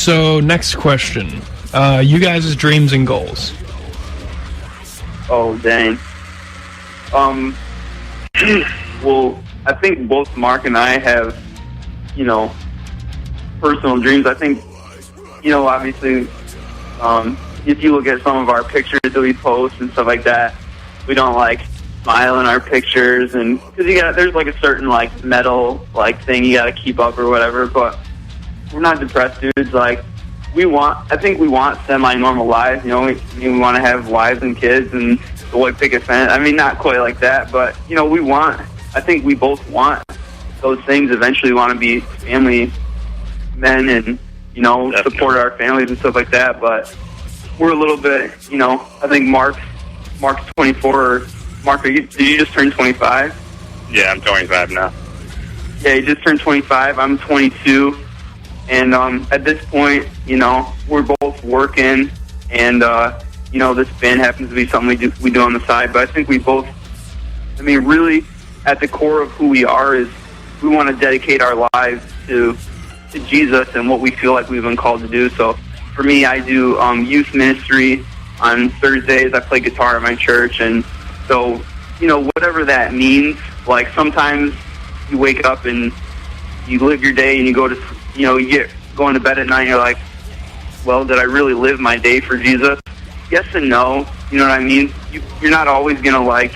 So, next question. You guys' dreams and goals. Oh, dang. Well, I think both Mark and I have, personal dreams. I think, obviously, if you look at some of our pictures that we post and stuff like that, we don't, smile in our pictures, and because there's, a certain, metal, thing you gotta keep up or whatever, but we're not depressed dudes. I think we want semi-normal lives, we want to have wives and kids and the white picket fence. I mean, not quite like that, but, I think we both want those things. Eventually want to be family men and, support our families and stuff like that, but we're a little bit, I think Mark's 24. Mark, did you just turn 25? Yeah, I'm 25 now. Yeah, you just turned 25. I'm 22. And at this point, we're both working, and, this band happens to be something we do on the side. But I think we both, really, at the core of who we are is we want to dedicate our lives to Jesus and what we feel like we've been called to do. So for me, I do youth ministry on Thursdays. I play guitar at my church, and so, whatever that means, sometimes you wake up and you live your day and you go to, you get going to bed at night and you're like, well, did I really live my day for Jesus? Yes and no, you know what I mean? You're not always going to,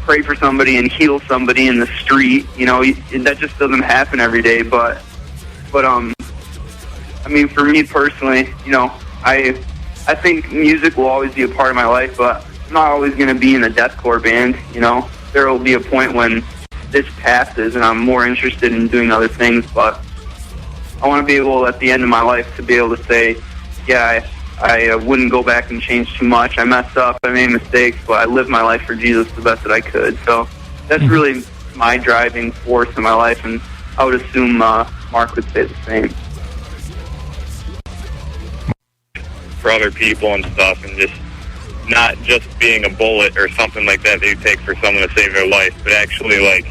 pray for somebody and heal somebody in the street, that just doesn't happen every day, but for me personally, I think music will always be a part of my life, but I'm not always going to be in a deathcore band, There will be a point when this passes and I'm more interested in doing other things, but I want to be able, at the end of my life, to be able to say, yeah, I wouldn't go back and change too much. I messed up, I made mistakes, but I lived my life for Jesus the best that I could. So that's really my driving force in my life, and I would assume Mark would say the same. For other people and stuff, and just not just being a bullet or something like that you take for someone to save their life, but actually,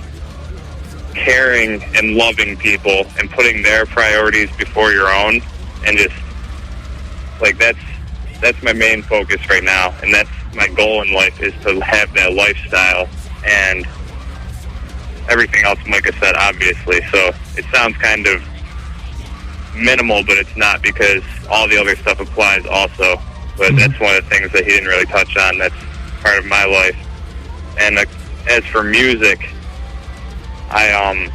caring and loving people and putting their priorities before your own, and just that's my main focus right now, and that's my goal in life, is to have that lifestyle and everything else, like I said, obviously. So it sounds kind of minimal, but it's not, because all the other stuff applies also. But that's one of the things that he didn't really touch on. That's part of my life. And as for music, I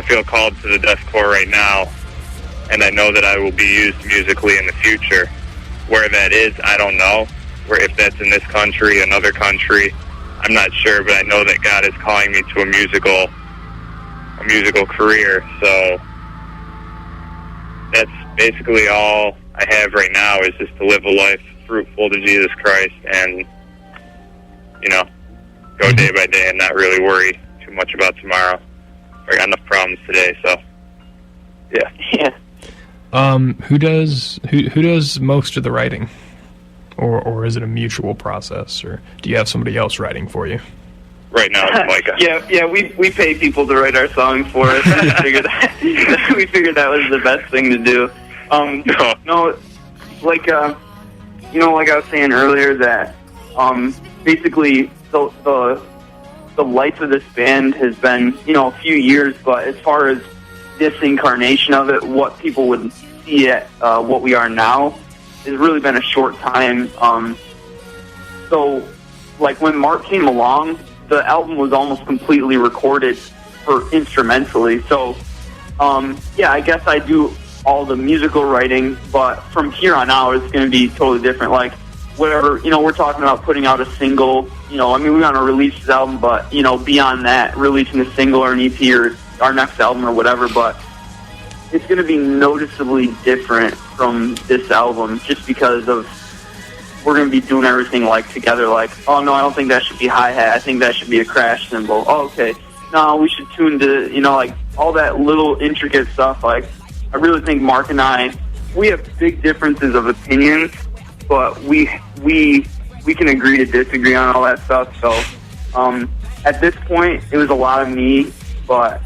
feel called to the deathcore right now, and I know that I will be used musically in the future. Where that is, I don't know. If that's in this country, another country, I'm not sure, but I know that God is calling me to a musical career. So that's basically all I have right now, is just to live a life fruitful to Jesus Christ and, go day by day and not really worry too much about tomorrow. I got enough problems today, so yeah. Who does most of the writing? Or is it a mutual process, or do you have somebody else writing for you? Right now it's Micah. Yeah, we pay people to write our songs for us. We figured that was the best thing to do. No, like I was saying earlier, that basically the life of this band has been, a few years, but as far as this incarnation of it, what people would see at what we are now, has really been a short time. So, when Mark came along, the album was almost completely recorded instrumentally. So, I guess I do all the musical writing, but from here on out, it's going to be totally different. Whatever, we're talking about putting out a single, we want to release this album, but, beyond that, releasing a single or an EP or our next album or whatever, but it's going to be noticeably different from this album, just because of, we're going to be doing everything together, oh no, I don't think that should be hi-hat, I think that should be a crash cymbal. Oh, okay, no, we should tune to, all that little intricate stuff. I really think Mark and I, we have big differences of opinions, but we can agree to disagree on all that stuff. So at this point, it was a lot of me, but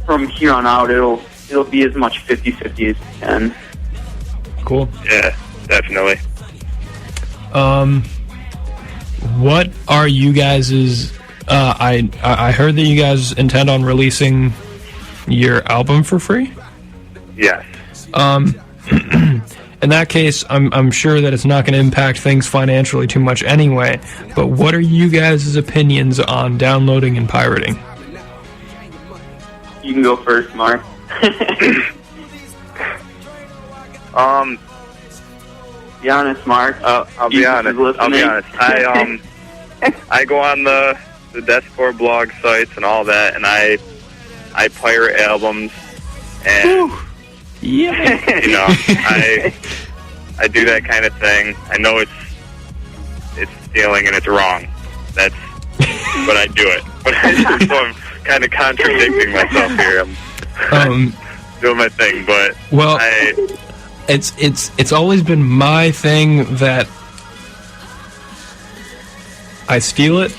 from here on out, it'll it'll be as much 50-50 as you can. Cool. Yeah, definitely. What are you guys'... I heard that you guys intend on releasing your album for free? Yes. In that case, I'm sure that it's not going to impact things financially too much anyway, but what are you guys' opinions on downloading and pirating? You can go first, Mark. Be honest, Mark. I'll be honest. I go on the deathcore blog sites and all that, and I pirate albums, and yeah, you know, I do that kind of thing. I know it's stealing and it's wrong. But I do it. But so I'm kind of contradicting myself here. I'm doing my thing, but well, it's always been my thing that I steal it,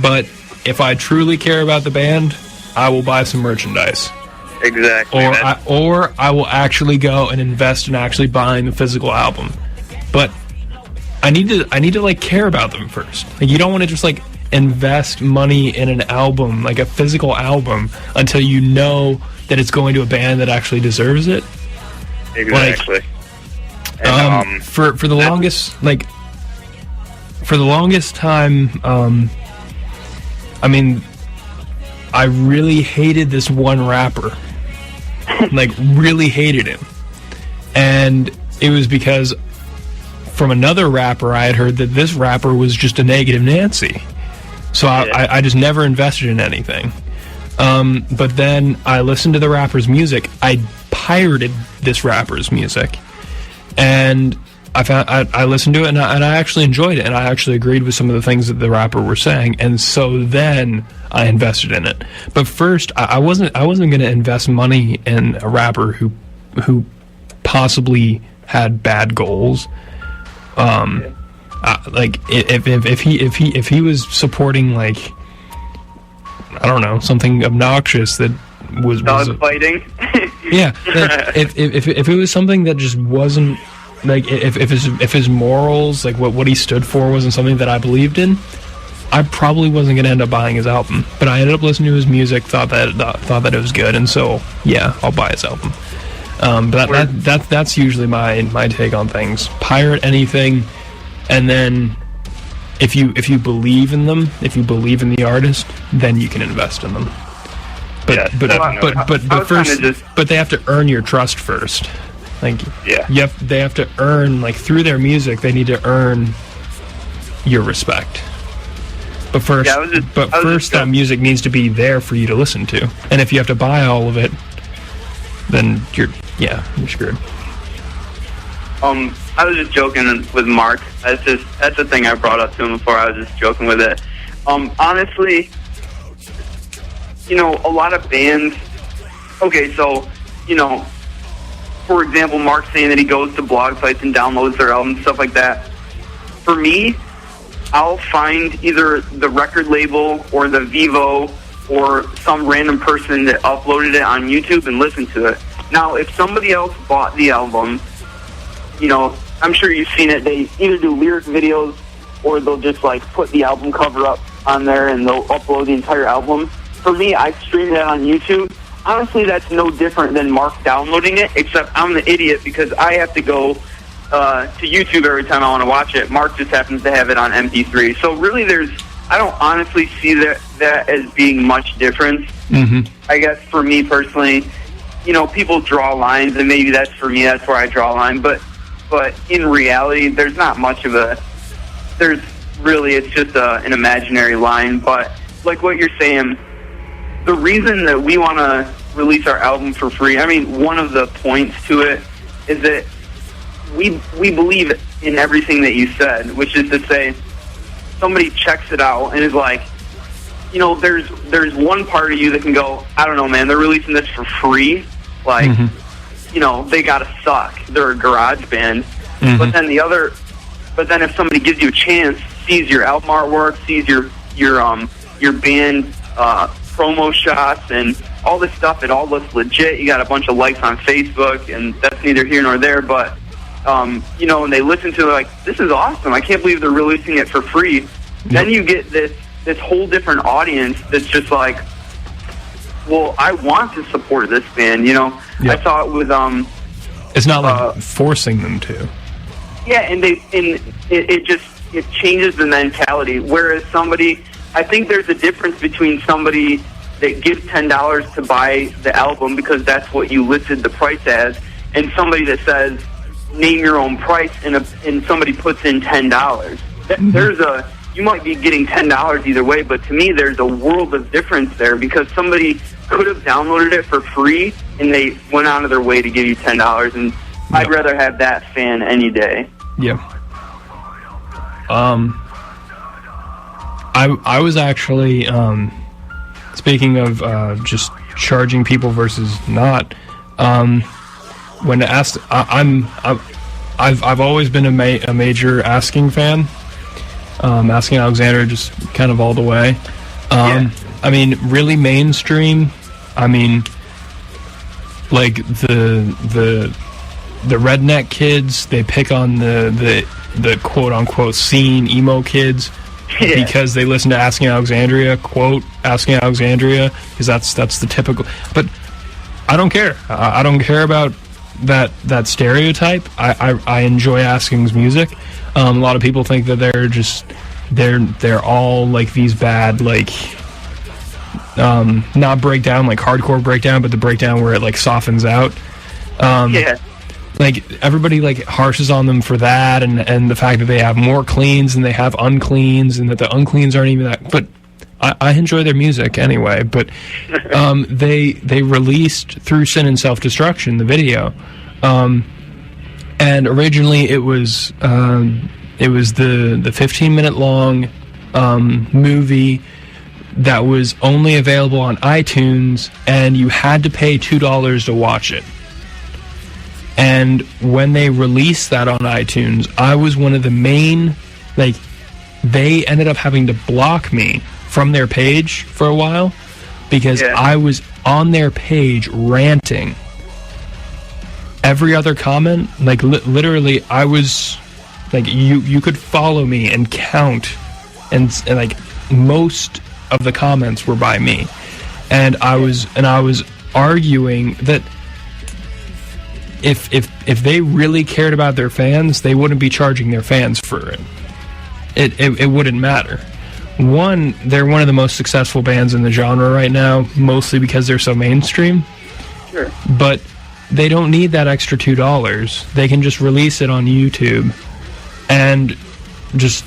but if I truly care about the band, I will buy some merchandise. Exactly. Or I will actually go and invest in actually buying the physical album. But I need to like care about them first. Like, you don't want to just like invest money in an album, like a physical album, until you know that it's going to a band that actually deserves it. Exactly. Like, for the longest time, I mean, I really hated this one rapper. Like, really hated him. And it was because from another rapper I had heard that this rapper was just a negative Nancy. So I just never invested in anything. But then I listened to the rapper's music. I pirated this rapper's music. And I listened to it, and I actually enjoyed it, and I actually agreed with some of the things that the rapper were saying, and so then I invested in it. But first, I wasn't going to invest money in a rapper who possibly had bad goals. Like if he was supporting, like, I don't know, something obnoxious that was fighting. Yeah, if it was something that just wasn't, like, if his morals, like what he stood for, wasn't something that I believed in, I probably wasn't going to end up buying his album. But I ended up listening to his music, thought that it was good, and so yeah, I'll buy his album. But that's usually my take on things. Pirate anything, and then if you believe in them, if you believe in the artist, then you can invest in them. But they have to earn your trust first. Like, yeah, they have to earn, like, through their music, they need to earn your respect. But first, that music needs to be there for you to listen to. And if you have to buy all of it, then you're screwed. I was just joking with Mark. That's the thing I brought up to him before. I was just joking with it. Honestly, you know, a lot of bands. Okay, so, you know, for example, Mark saying that he goes to blog sites and downloads their albums, stuff like that. For me, I'll find either the record label or the Vivo or some random person that uploaded it on YouTube and listen to it. Now, if somebody else bought the album, you know, I'm sure you've seen it. They either do lyric videos or they'll just, like, put the album cover up on there and they'll upload the entire album. For me, I streamed it on YouTube. Honestly, that's no different than Mark downloading it, except I'm the idiot because I have to go to YouTube every time I want to watch it. Mark just happens to have it on MP3. So really, I don't honestly see that as being much difference. Mm-hmm. I guess for me personally, you know, people draw lines, and maybe that's for me. That's where I draw a line. But in reality, there's not much of a. It's just an imaginary line. But like what you're saying, the reason that we want to release our album for free, I mean, one of the points to it is that we believe in everything that you said, which is to say, somebody checks it out and is like, you know, there's one part of you that can go, I don't know, man, they're releasing this for free. Like, you know, they gotta suck. They're a garage band. Mm-hmm. But then if somebody gives you a chance, sees your album artwork, sees your band promo shots and all this stuff, it all looks legit. You got a bunch of likes on Facebook, and that's neither here nor there, but, you know, and they listen to it like, this is awesome. I can't believe they're releasing it for free. Yep. Then you get this whole different audience that's just like, well, I want to support this band, you know. Yep. I saw it with, it's not like forcing them to. Yeah, and it changes the mentality. Whereas somebody, I think there's a difference between somebody that gives $10 to buy the album because that's what you listed the price as, and somebody that says, name your own price, and somebody puts in $10. Mm-hmm. You might be getting $10 either way, but to me, there's a world of difference there because somebody could have downloaded it for free, and they went out of their way to give you $10, and I'd rather have that fan any day. Yeah. I was actually, speaking of just charging people versus not, when asked, I've always been a major Asking fan. Asking Alexandria just kind of all the way. I mean, really mainstream. I mean, like the redneck kids, they pick on the quote unquote scene emo kids because they listen to Asking Alexandria, quote Asking Alexandria, because that's the typical. But I don't care. I don't care about that stereotype. I enjoy Asking's music. A lot of people think that they're all like these bad, like not breakdown like hardcore breakdown, but the breakdown where it like softens out. Like everybody like harshes on them for that, and the fact that they have more cleans than they have uncleans, and that the uncleans aren't even that. But I enjoy their music anyway. But they released Through Sin and Self-Destruction, the video, and originally it was the 15-minute long movie that was only available on iTunes, and you had to pay $2 to watch it. And when they released that on iTunes, I was one of the main, like, they ended up having to block me from their page for a while because I was on their page ranting. Every other comment, like, literally, I was, like, you could follow me and count, and like, most of the comments were by me. And I was arguing that if they really cared about their fans, they wouldn't be charging their fans for it. It wouldn't matter. One, they're one of the most successful bands in the genre right now, mostly because they're so mainstream. Sure. But they don't need that extra $2. They can just release it on YouTube, and just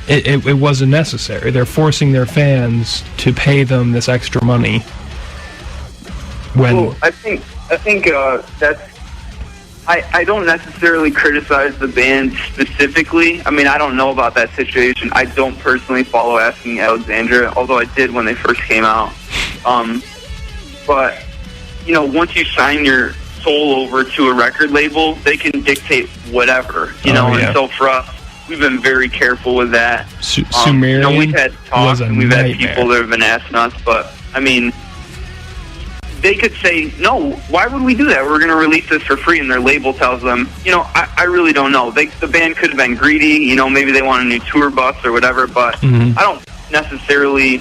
it wasn't necessary. They're forcing their fans to pay them this extra money. Well, I think that's. I don't necessarily criticize the band specifically. I mean, I don't know about that situation. I don't personally follow Asking Alexandria, although I did when they first came out. But, you know, once you sign your soul over to a record label, they can dictate whatever, you know. And so for us, we've been very careful with that. Sumerian, you know, we've had talks and we've had people that have been asking us, but, I mean, they could say, no, why would we do that? We're going to release this for free, and their label tells them, you know, I really don't know. The band could have been greedy, you know, maybe they want a new tour bus or whatever, but I don't necessarily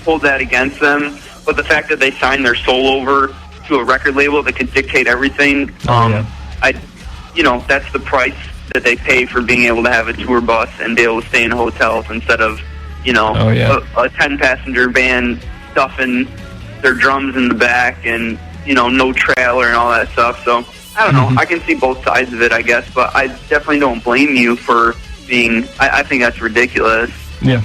hold that against them. But the fact that they signed their soul over to a record label that could dictate everything, you know, that's the price that they pay for being able to have a tour bus and be able to stay in hotels instead of, you know, a 10-passenger band stuffing their drums in the back and, you know, no trailer and all that stuff. So, I don't know. I can see both sides of it, I guess, but I definitely don't blame you for being, I think that's ridiculous. Yeah.